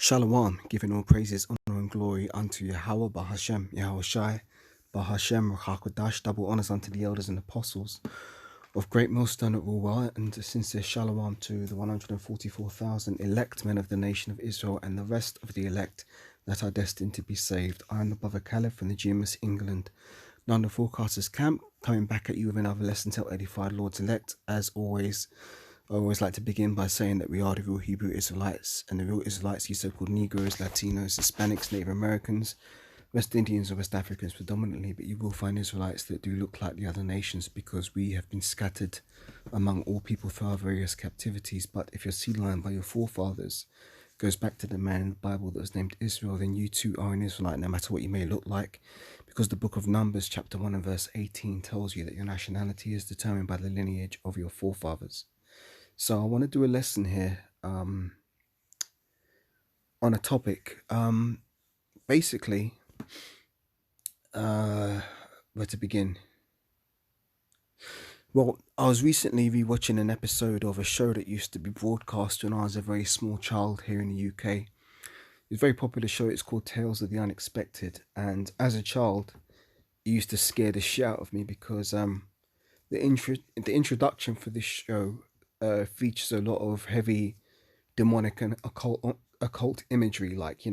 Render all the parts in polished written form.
Shalom, giving all praises, honor, and glory unto Yahweh, Bahashem, Yahweh Shai, Bahashem, Rachakodash, double honors unto the elders and apostles of Great Millstone at Ruwa, and a sincere shalom to the 144,000 elect men of the nation of Israel and the rest of the elect that are destined to be saved. I am the brother Caliph from the GMS England, London Forecasters Camp, coming back at you with another lesson to edified Lord's elect. As always, I always like to begin by saying that we are the real Hebrew Israelites, and the real Israelites, these so-called Negroes, Latinos, Hispanics, Native Americans, West Indians or West Africans predominantly, but you will find Israelites that do look like the other nations because we have been scattered among all people through our various captivities. But if your seed line by your forefathers goes back to the man in the Bible that was named Israel, then you too are an Israelite, no matter what you may look like, because the book of Numbers, chapter 1 and verse 18, tells you that your nationality is determined by the lineage of your forefathers. So I want to do a lesson here on a topic. Basically, where to begin? Well, I was recently rewatching an episode of a show that used to be broadcast when I was a very small child here in the UK. It's a very popular show. It's called Tales of the Unexpected. And as a child, it used to scare the shit out of me because the introduction for this show features a lot of heavy demonic and occult imagery, like,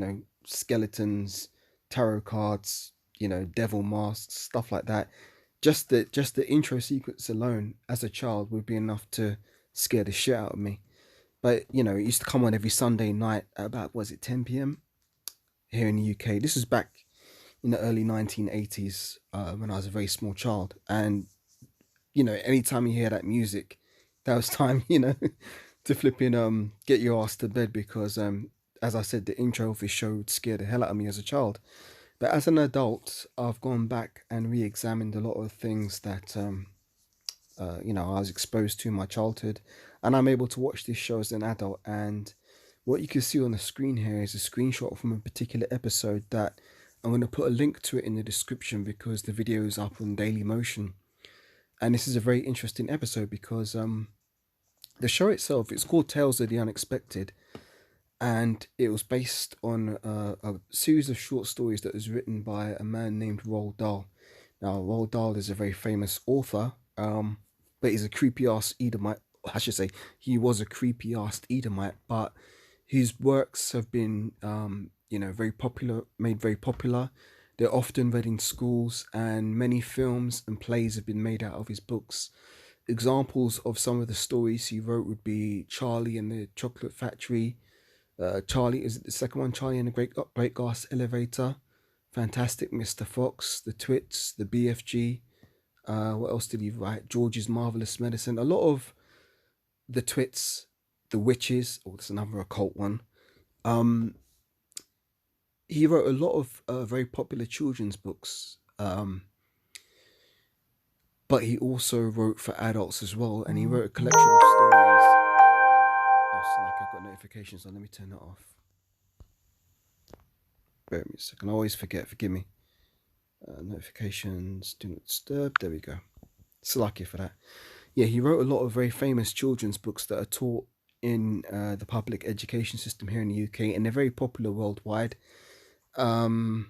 skeletons, tarot cards, devil masks, stuff like that. Just the intro sequence alone as a child would be enough to scare the shit out of me. But it used to come on every Sunday night at about, was it 10 p.m. here in the UK. This was back in the early 1980s when I was a very small child. And anytime you hear that music, that was time, to flipping get your ass to bed because as I said, the intro of this show would scare the hell out of me as a child. But as an adult, I've gone back and re-examined a lot of things that I was exposed to in my childhood, and I'm able to watch this show as an adult. And what you can see on the screen here is a screenshot from a particular episode that I'm going to put a link to it in the description because the video is up on Daily Motion. And this is a very interesting episode because the show itself, it's called Tales of the Unexpected, and it was based on a series of short stories that was written by a man named Roald Dahl. Now, Roald Dahl is a very famous author, but he's a creepy-ass Edomite. I should say he was a creepy-ass Edomite, but his works have been, very popular, made very popular. They're often read in schools, and many films and plays have been made out of his books. Examples of some of the stories he wrote would be Charlie and the Chocolate Factory. Charlie, is it the second one? Charlie and the Great Glass Elevator. Fantastic Mr. Fox, The Twits, The BFG. What else did he write? George's Marvelous Medicine. A lot of The Twits, The Witches. Oh, that's another occult one. He wrote a lot of very popular children's books. But he also wrote for adults as well, and he wrote a collection of stories. Oh, it's like I've got notifications on. Let me turn that off. Bear with me a second. I always forget. Forgive me. Notifications. Do not disturb. There we go. It's lucky for that. Yeah, he wrote a lot of very famous children's books that are taught in the public education system here in the UK, and they're very popular worldwide. And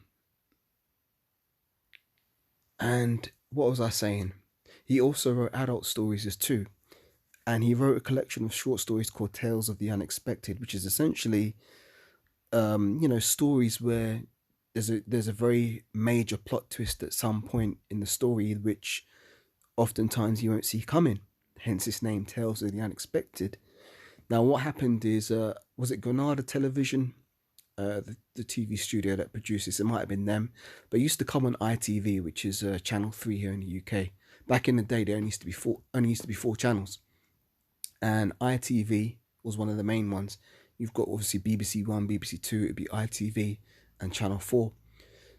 what was I saying? He also wrote adult stories as too. And he wrote a collection of short stories called Tales of the Unexpected, which is essentially, stories where there's a very major plot twist at some point in the story, which oftentimes you won't see coming. Hence its name, Tales of the Unexpected. Now, what happened is, was it Granada Television? The TV studio that produces it might have been them, but it used to come on ITV, which is Channel 3 here in the UK. Back in the day, there only used to be four channels, and ITV was one of the main ones. You've got obviously BBC One, BBC Two. It'd be ITV and Channel 4.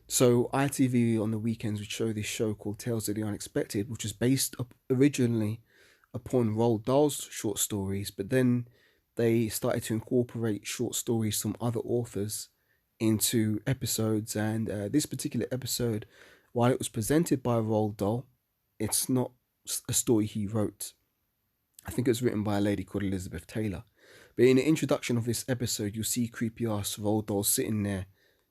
So ITV on the weekends would show this show called Tales of the Unexpected, which was based originally upon Roald Dahl's short stories, but then they started to incorporate short stories from other authors into episodes. And this particular episode, while it was presented by Roald Dahl, it's not a story he wrote. I think it was written by a lady called Elizabeth Taylor. But in the introduction of this episode, you'll see creepy ass Roald Dahl sitting there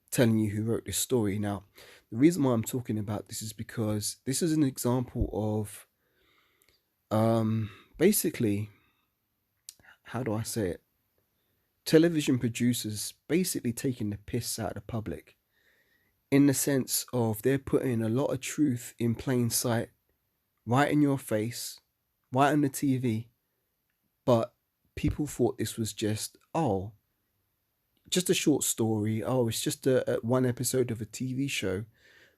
telling you who wrote this story. Now, the reason why I'm talking about this is because this is an example of basically, how do I say it? Television producers basically taking the piss out of the public, in the sense of they're putting a lot of truth in plain sight, right in your face, right on the TV, but people thought this was just, oh, just a short story. Oh, it's just a one episode of a TV show.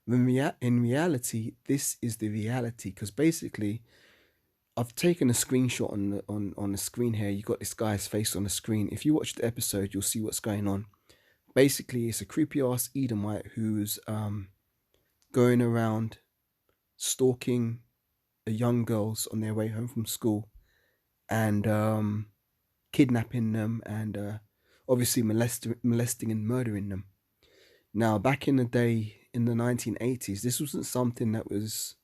When in reality, this is the reality, because basically, I've taken a screenshot on the screen here. You got this guy's face on the screen. If you watch the episode, you'll see what's going on. Basically, it's a creepy ass Edomite who's going around stalking the young girls on their way home from school, and kidnapping them, and obviously molesting and murdering them. Now, back in the day, in the 1980s, this wasn't something that was,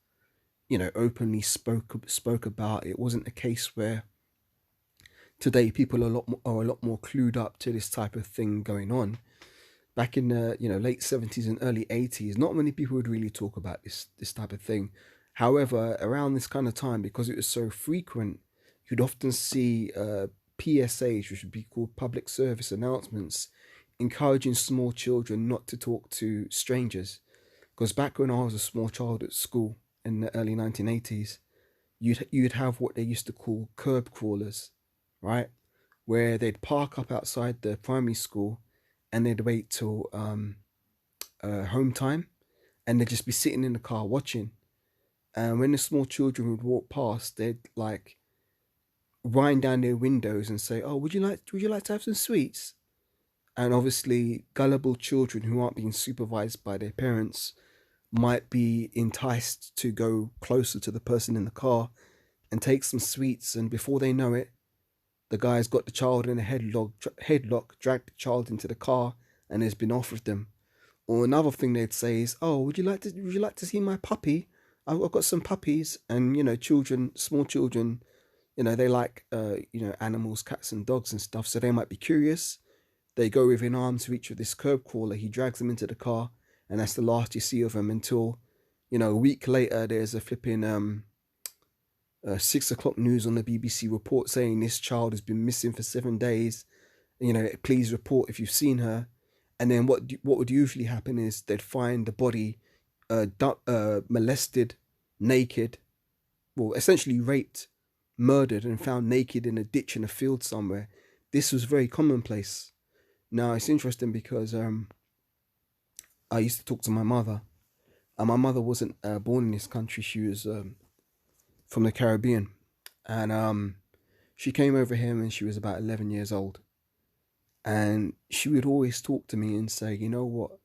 openly spoke about. It wasn't a case where today people are a lot more clued up to this type of thing going on. Back in the late 70s and early 80s, not many people would really talk about this type of thing. However, around this kind of time, because it was so frequent, you'd often see PSAs, which would be called public service announcements, encouraging small children not to talk to strangers. Because back when I was a small child at school in the early 1980s, you'd have what they used to call curb crawlers, right? Where they'd park up outside the primary school and they'd wait till home time, and they'd just be sitting in the car watching. And when the small children would walk past, they'd like wind down their windows and say, "Oh, would you like to have some sweets?" And obviously, gullible children who aren't being supervised by their parents might be enticed to go closer to the person in the car and take some sweets. And before they know it, the guy's got the child in a headlock, dragged the child into the car, and has been off with them. Or another thing they'd say is, "Oh, would you like to see my puppy? I've got some puppies." And small children, they like animals, cats and dogs and stuff, so they might be curious. They go within arm's reach of this curb crawler. He drags them into the car, and that's the last you see of them until, a week later, there's a flipping 6 o'clock news on the BBC report saying this child has been missing for 7 days. Please report if you've seen her. And then what would usually happen is they'd find the body molested, naked, well, essentially raped, murdered, and found naked in a ditch in a field somewhere. This was very commonplace. Now, it's interesting because I used to talk to my mother, and my mother wasn't born in this country. She was from the Caribbean, and she came over here when she was about 11 years old, and she would always talk to me and say, "You know what?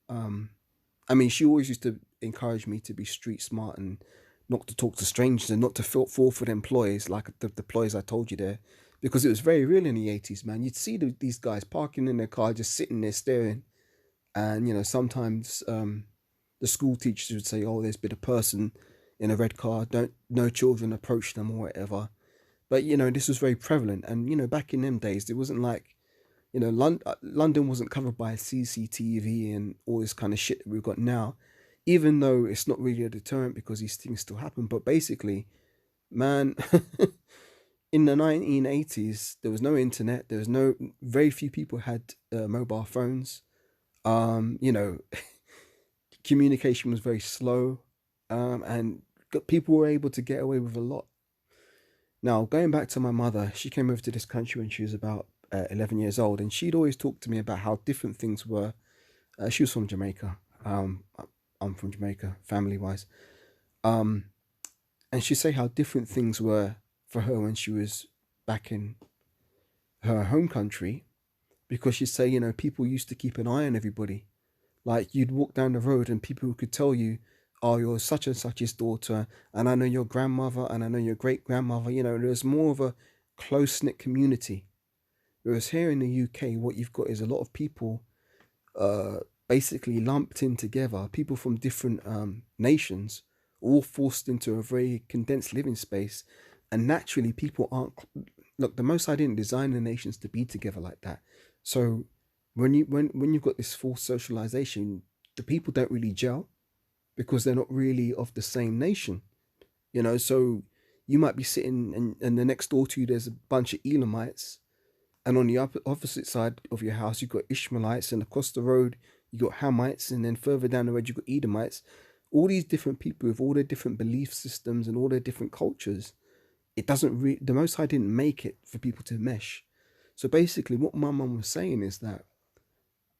She always used to encourage me to be street smart and not to talk to strangers and not to fall for the employees like the employees I told you there." Because it was very real in the 80s, man. You'd see these guys parking in their car, just sitting there staring. And, sometimes the school teachers would say, "Oh, there's been a person in a red car. No children approach them," or whatever. But, this was very prevalent. And, back in them days, it wasn't like, London wasn't covered by CCTV and all this kind of shit that we've got now. Even though it's not really a deterrent because these things still happen. But basically, man... in the 1980s, there was no internet. Very few people had mobile phones. Communication was very slow, and people were able to get away with a lot. Now, going back to my mother, she came over to this country when she was about 11 years old, and she'd always talk to me about how different things were. She was from Jamaica. I'm from Jamaica, family-wise. And she'd say how different things were for her when she was back in her home country, because she'd say, people used to keep an eye on everybody. Like, you'd walk down the road and people could tell you, "Oh, you're such and such's daughter, and I know your grandmother, and I know your great grandmother." There's more of a close-knit community. Whereas here in the UK, what you've got is a lot of people basically lumped in together, people from different nations, all forced into a very condensed living space. And naturally, people aren't look, the Most High didn't design the nations to be together like that. So when you've got this forced socialization, the people don't really gel because they're not really of the same nation. So you might be sitting and the next door to you there's a bunch of Elamites, and on the opposite side of your house you've got Ishmaelites, and across the road you got Hamites, and then further down the road you got Edomites. All these different people with all their different belief systems and all their different cultures. It doesn't the Most High didn't make it for people to mesh. So basically what my mum was saying is that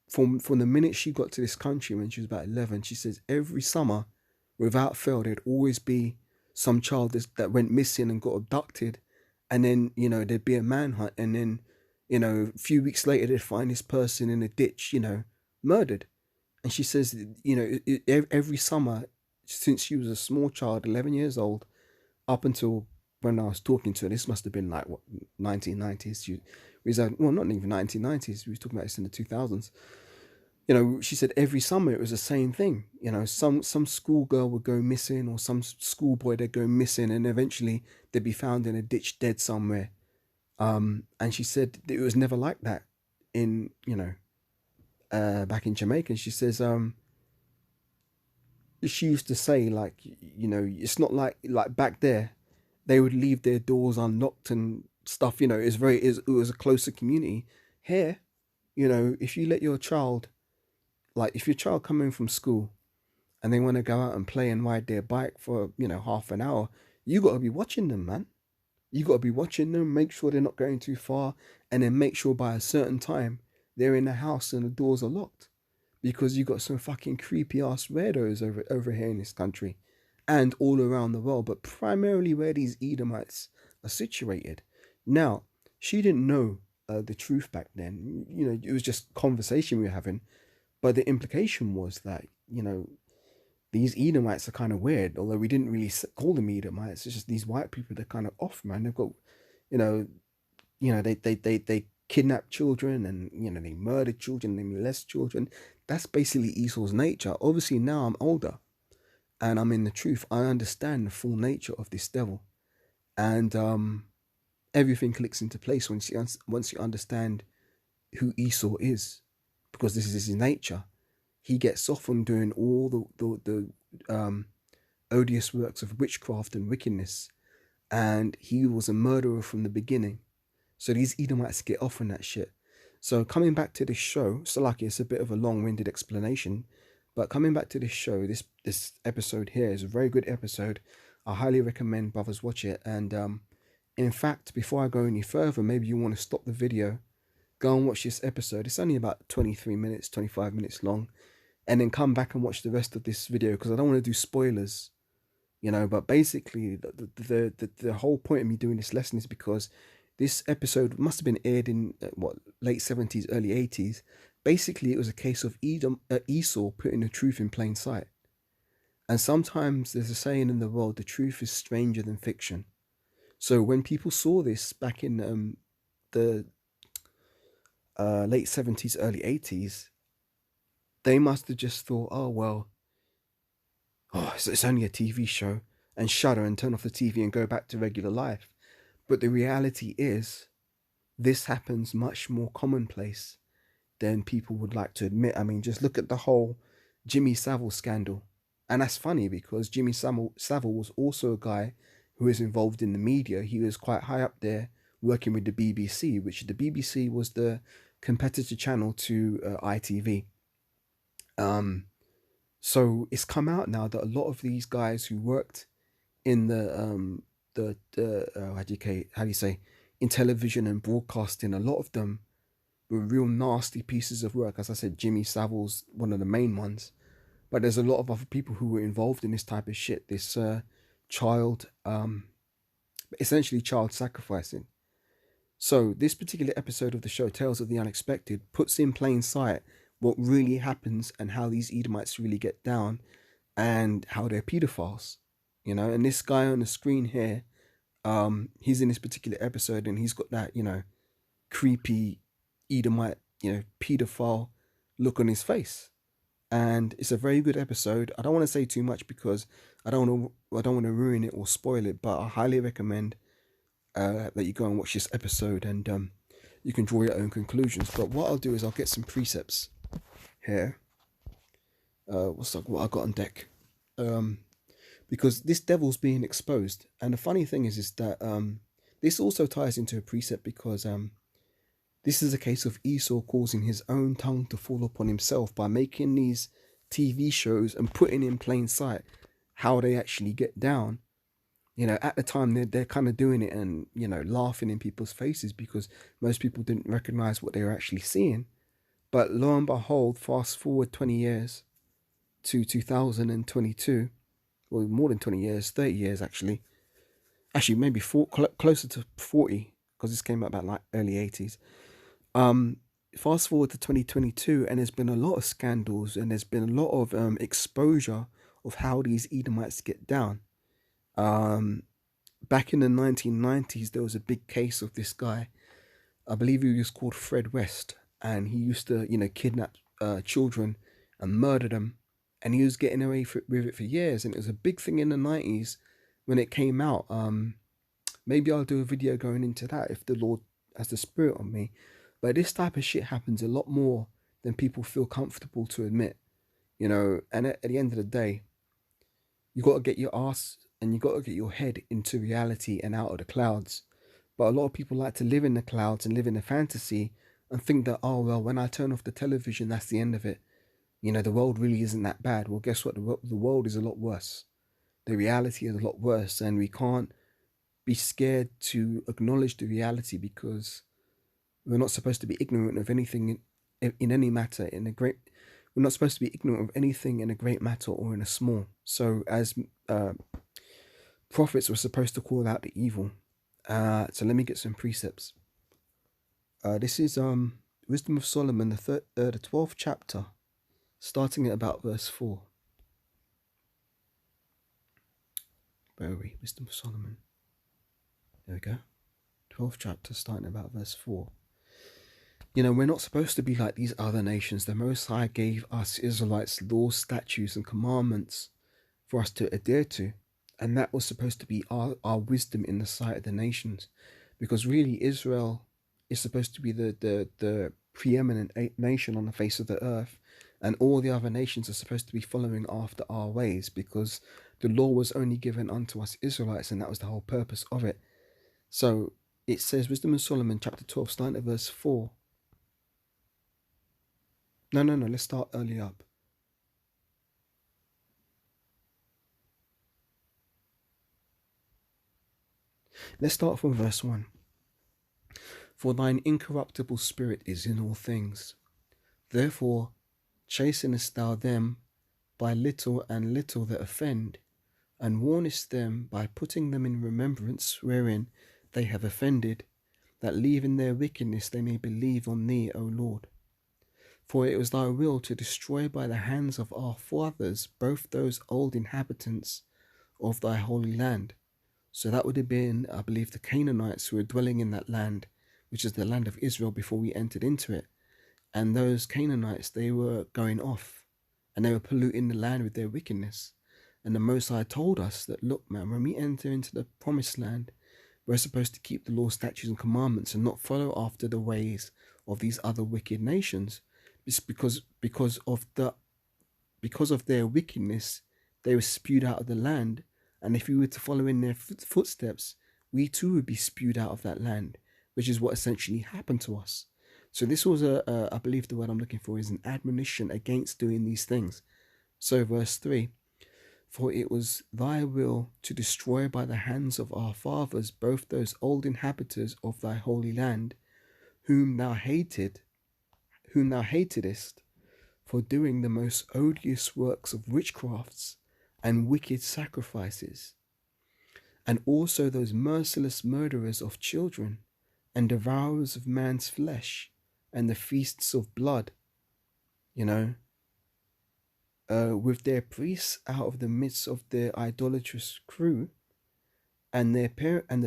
from the minute she got to this country when she was about 11, she says every summer, without fail, there'd always be some child that went missing and got abducted, and then there'd be a manhunt, and then a few weeks later they'd find this person in a ditch, murdered. And she says, every summer since she was a small child, 11 years old, up until when I was talking to her, this must have been like what 1990s. She was well, not even 1990s. We were talking about this in the 2000s. She said every summer it was the same thing. Some schoolgirl would go missing, or some schoolboy they'd go missing, and eventually they'd be found in a ditch dead somewhere. And she said it was never like that in back in Jamaica. She says she used to say, like, it's not like back there they would leave their doors unlocked and stuff. It was a closer community. Here, if you let your child, like if your child come in from school and they want to go out and play and ride their bike for half an hour, you got to be watching them, man. You got to be watching them, make sure they're not going too far, and then make sure by a certain time they're in the house and the doors are locked, because you got some fucking creepy ass weirdos over here in this country and all around the world, but primarily where these Edomites are situated. Now, she didn't know the truth back then. It was just conversation we were having, but the implication was that these Edomites are kind of weird, although we didn't really call them Edomites. It's just these white people, they're kind of off, man. They've got, they kidnap children, and they murder children, they molest children. That's basically Esau's nature. Obviously now I'm older and I'm in the truth. I understand the full nature of this devil, and everything clicks into place once you understand who Esau is, because this is his nature. He gets off on doing all the odious works of witchcraft and wickedness, and he was a murderer from the beginning. So these Edomites get off on that shit. So coming back to this show, so like it's a bit of a long-winded explanation, but coming back to this show, this episode here is a very good episode. I highly recommend brothers watch it. And in fact, before I go any further, maybe you want to stop the video, go and watch this episode. It's only about 23 minutes, 25 minutes long, and then come back and watch the rest of this video, because I don't want to do spoilers, but basically the whole point of me doing this lesson is because this episode must have been aired in late 70s, early 80s. Basically, it was a case of Esau putting the truth in plain sight. And sometimes there's a saying in the world, the truth is stranger than fiction. So when people saw this back in the late 70s, early 80s, they must have just thought, oh, well, it's only a TV show, and shudder and turn off the TV and go back to regular life. But the reality is, this happens much more commonplace than people would like to admit. I mean, just look at the whole Jimmy Savile scandal. And that's funny, because Jimmy Savile was also a guy who was involved in the media. He was quite high up there working with the BBC, which the BBC was the competitor channel to ITV. So it's come out now that a lot of these guys who worked in the how do you say, in television and broadcasting, a lot of them were real nasty pieces of work. As I said, Jimmy Savile's one of the main ones, but there's a lot of other people who were involved in this type of shit. This essentially child sacrificing. So this particular episode of the show, Tales of the Unexpected, puts in plain sight what really happens and how these Edomites really get down, and how they're pedophiles. And this guy on the screen here, he's in this particular episode, and he's got that, creepy Edomite, pedophile look on his face. And it's a very good episode. I don't want to say too much because I don't want to ruin it or spoil it, but I highly recommend that you go and watch this episode, and you can draw your own conclusions. But what I'll do is I'll get some precepts here. What I got on deck? Because this devil's being exposed, and the funny thing is that this also ties into a precept, because this is a case of Esau causing his own tongue to fall upon himself by making these TV shows and putting in plain sight how they actually get down. At the time they're kind of doing it and, laughing in people's faces, because most people didn't recognize what they were actually seeing. But lo and behold, fast forward 20 years to 2022, well, more than 20 years, 30 years actually maybe closer to 40, because this came out about like early 80s. Fast forward to 2022, and there's been a lot of scandals, and there's been a lot of exposure of how these Edomites get down. Back in the 1990s, there was a big case of this guy. I believe he was called Fred West, and he used to, kidnap children and murder them, and he was getting away with it for years. And it was a big thing in the 90s when it came out. Maybe I'll do a video going into that if the Lord has the Spirit on me. But this type of shit happens a lot more than people feel comfortable to admit, and at the end of the day, you got to get your ass and you got to get your head into reality and out of the clouds. But a lot of people like to live in the clouds and live in a fantasy and think that, oh, well, when I turn off the television, that's the end of it. The world really isn't that bad. Well, guess what? The world is a lot worse. The reality is a lot worse, and we can't be scared to acknowledge the reality, because we're not supposed to be ignorant of anything in any matter. We're not supposed to be ignorant of anything in a great matter or in a small. So as prophets, we're supposed to call out the evil. So let me get some precepts. This is Wisdom of Solomon, the 12th chapter, starting at about verse 4. Where are we? Wisdom of Solomon. There we go. 12th chapter, starting at about verse 4. We're not supposed to be like these other nations. The Most High gave us Israelites laws, statutes, and commandments for us to adhere to. And that was supposed to be our wisdom in the sight of the nations. Because really, Israel is supposed to be the preeminent nation on the face of the earth. And all the other nations are supposed to be following after our ways, because the law was only given unto us Israelites, and that was the whole purpose of it. So it says, Wisdom of Solomon, chapter 12, starting at verse 4. No, let's start early up. Let's start from verse 1. For thine incorruptible spirit is in all things. Therefore chastenest thou them by little and little that offend, and warnest them by putting them in remembrance wherein they have offended, that leaving their wickedness they may believe on thee, O Lord. For it was thy will to destroy by the hands of our fathers both those old inhabitants of thy holy land. So that would have been, I believe, the Canaanites who were dwelling in that land, which is the land of Israel before we entered into it. And those Canaanites, they were going off and they were polluting the land with their wickedness. And the Most High told us that, look, man, when we enter into the promised land, we're supposed to keep the law, statutes, and commandments and not follow after the ways of these other wicked nations. It's because of their wickedness, they were spewed out of the land. And if we were to follow in their footsteps, we too would be spewed out of that land, which is what essentially happened to us. So this was I believe the word I'm looking for is an admonition against doing these things. So verse 3, for it was thy will to destroy by the hands of our fathers both those old inhabitants of thy holy land, whom thou hatedest, for doing the most odious works of witchcrafts and wicked sacrifices, and also those merciless murderers of children, and devourers of man's flesh, and the feasts of blood, with their priests out of the midst of their idolatrous crew, and the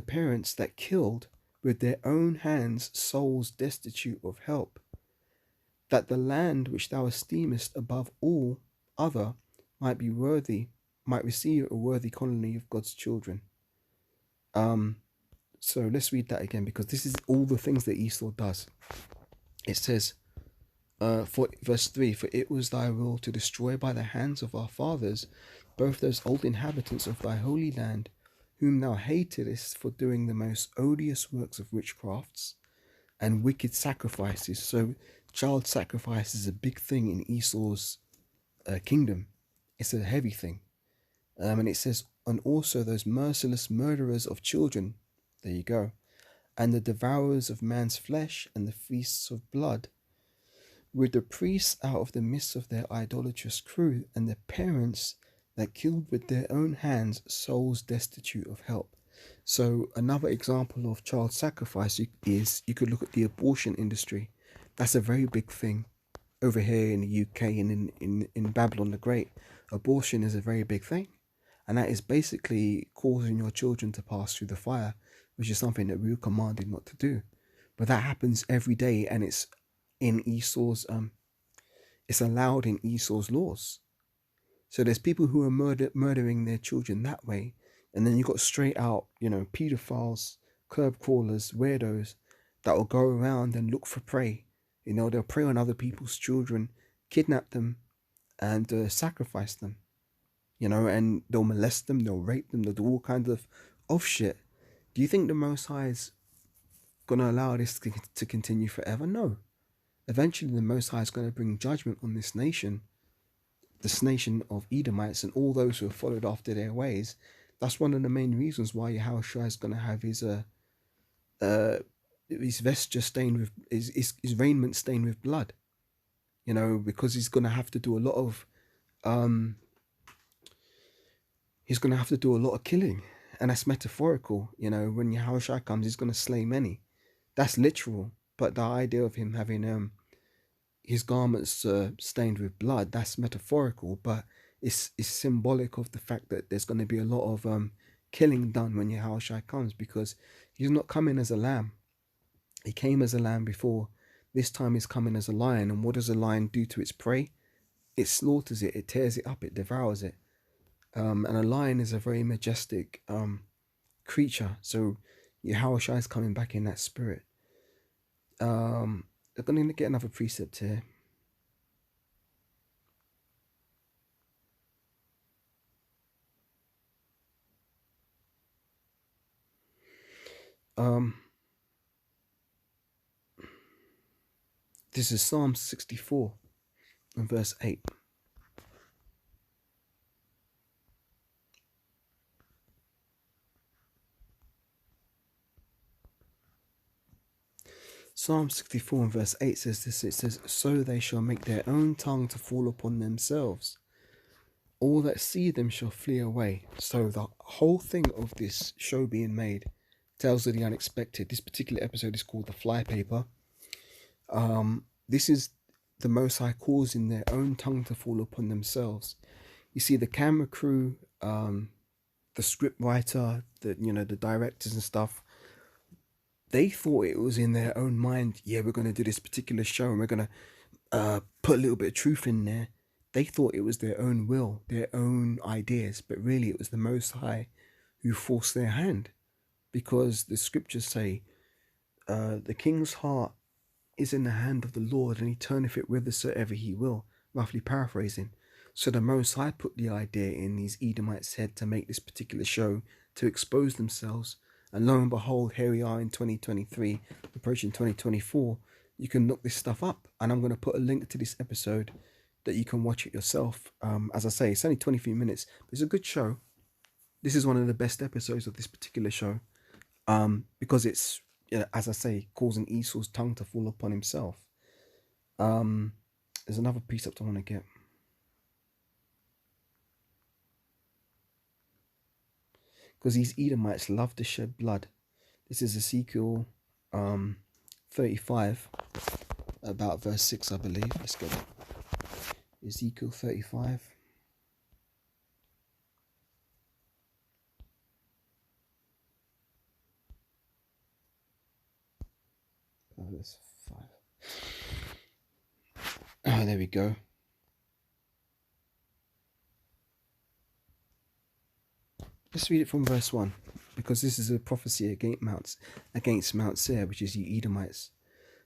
parents that killed with their own hands souls destitute of help, that the land which thou esteemest above all other might receive a worthy colony of God's children. So let's read that again, because this is all the things that Esau does. It says, for verse 3, for it was thy will to destroy by the hands of our fathers both those old inhabitants of thy holy land, whom thou hatedest for doing the most odious works of witchcrafts and wicked sacrifices. So child sacrifice is a big thing in Esau's kingdom. It's a heavy thing. And it says, and also those merciless murderers of children, there you go, and the devourers of man's flesh and the feasts of blood, with the priests out of the midst of their idolatrous crew, and the parents that killed with their own hands souls destitute of help. So another example of child sacrifice is you could look at the abortion industry. That's a very big thing over here in the UK and in Babylon the Great. Abortion is a very big thing, and that is basically causing your children to pass through the fire, which is something that we were commanded not to do. But that happens every day, and it's in Esau's it's allowed in Esau's laws. So there's people who are murdering their children that way, and then you've got straight out, pedophiles, curb crawlers, weirdos that will go around and look for prey. They'll prey on other people's children, kidnap them, and sacrifice them. And they'll molest them, they'll rape them, they'll do all kinds of shit. Do you think the Most High is gonna allow this to continue forever? No. Eventually, the Most High is going to bring judgment on this nation of Edomites and all those who have followed after their ways. That's one of the main reasons why Yahushua is going to have his vesture stained with his raiment stained with blood. Because he's going to have to do a lot of killing, and that's metaphorical. When Yahushua comes, he's going to slay many. That's literal. But the idea of him having his garments stained with blood, that's metaphorical, but it's symbolic of the fact that there's going to be a lot of killing done when Yahushua comes, because he's not coming as a lamb. He came as a lamb before. This time he's coming as a lion. And what does a lion do to its prey? It slaughters it, it tears it up, it devours it. And a lion is a very majestic creature. So Yahushua is coming back in that spirit. I'm going to get another precept here. This is Psalm 64 and verse 8. Psalm 64 and verse 8 says this. It says, so they shall make their own tongue to fall upon themselves. All that see them shall flee away. So the whole thing of this show being made tells of the unexpected. This particular episode is called The Flypaper. This is the Most High causing their own tongue to fall upon themselves. You see, the camera crew, the script writer, the directors and stuff, they thought it was in their own mind. Yeah, we're going to do this particular show and we're going to put a little bit of truth in there. They thought it was their own will, their own ideas, but really it was the Most High who forced their hand, because the scriptures say, the king's heart is in the hand of the Lord, and he turneth it whithersoever he will, roughly paraphrasing. So the Most High put the idea in these Edomites' head to make this particular show, to expose themselves. And lo and behold, here we are in 2023, approaching 2024. You can look this stuff up, and I'm going to put a link to this episode that you can watch it yourself. As I say, it's only 23 minutes, but it's a good show. This is one of the best episodes of this particular show, because it's, as I say, causing Esau's tongue to fall upon himself. There's another precept I want to get. Because these Edomites love to shed blood. This is Ezekiel 35, about verse 6, I believe. Let's get it. Ezekiel 35. Verse 5. Oh, there we go. Let's read it from verse 1. because this is a prophecy against Mount Seir, which is you Edomites.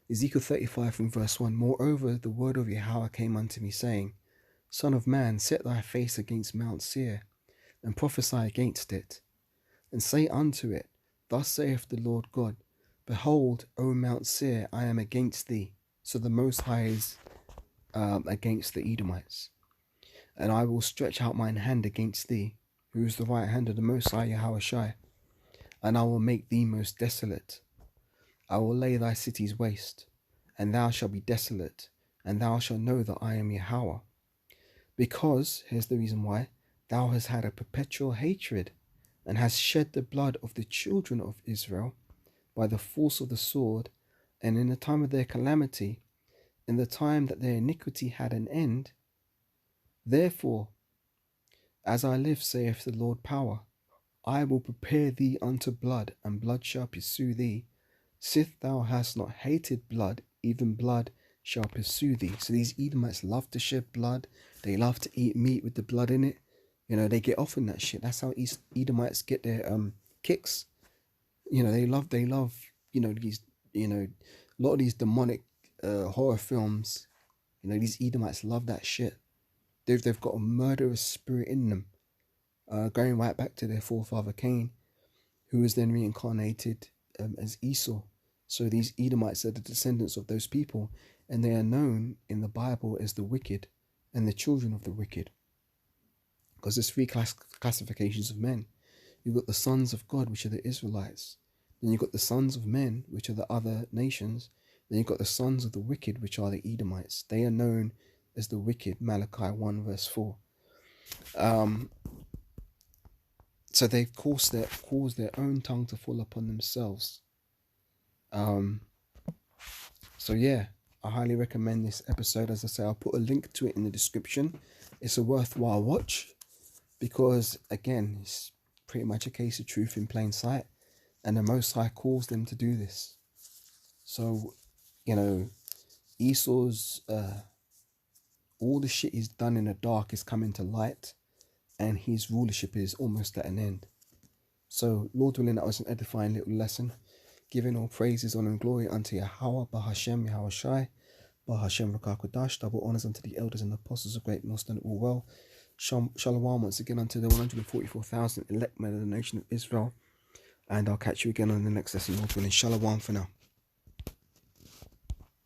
Ezekiel 35 from verse 1. Moreover, the word of Yahweh came unto me, saying, Son of man, set thy face against Mount Seir, and prophesy against it, and say unto it, Thus saith the Lord God, Behold, O Mount Seir, I am against thee. So the Most High is against the Edomites. And I will stretch out mine hand against thee, who is the right hand of the Most High Yahushai, and I will make thee most desolate. I will lay thy cities waste, and thou shalt be desolate, and thou shalt know that I am Yahweh. Because, here's the reason why, thou hast had a perpetual hatred, and hast shed the blood of the children of Israel by the force of the sword, and in the time of their calamity, in the time that their iniquity had an end. Therefore, as I live, saith the Lord power, I will prepare thee unto blood, and blood shall pursue thee. Sith thou hast not hated blood, even blood shall pursue thee. So these Edomites love to shed blood. They love to eat meat with the blood in it. You know, they get off in that shit. That's how Edomites get their kicks. You know, they love, you know, these, you know, a lot of these demonic horror films. You know, these Edomites love that shit. They've got a murderous spirit in them. Going right back to their forefather Cain, who was then reincarnated as Esau. So these Edomites are the descendants of those people, and they are known in the Bible as the wicked and the children of the wicked. Because there's three classifications of men. You've got the sons of God, which are the Israelites. Then you've got the sons of men, which are the other nations. Then you've got the sons of the wicked, which are the Edomites. They are known as the wicked, Malachi 1 verse 4. So they've caused their own tongue to fall upon themselves. So yeah, I highly recommend this episode. As I say, I'll put a link to it in the description. It's a worthwhile watch because, again, it's pretty much a case of truth in plain sight, and the Most High calls them to do this. So, you know, Esau's all the shit he's done in the dark is coming to light, and his rulership is almost at an end. So, Lord willing, that was an edifying little lesson. Giving all praises, honor, and glory unto Yahweh, Bahashem, Yahushai, Bahashem, Rakakodash. Double honors unto the elders and apostles of great millstone all well. Shalom once again unto the 144,000 elect men of the nation of Israel. And I'll catch you again on the next lesson, Lord willing. Shalom for now.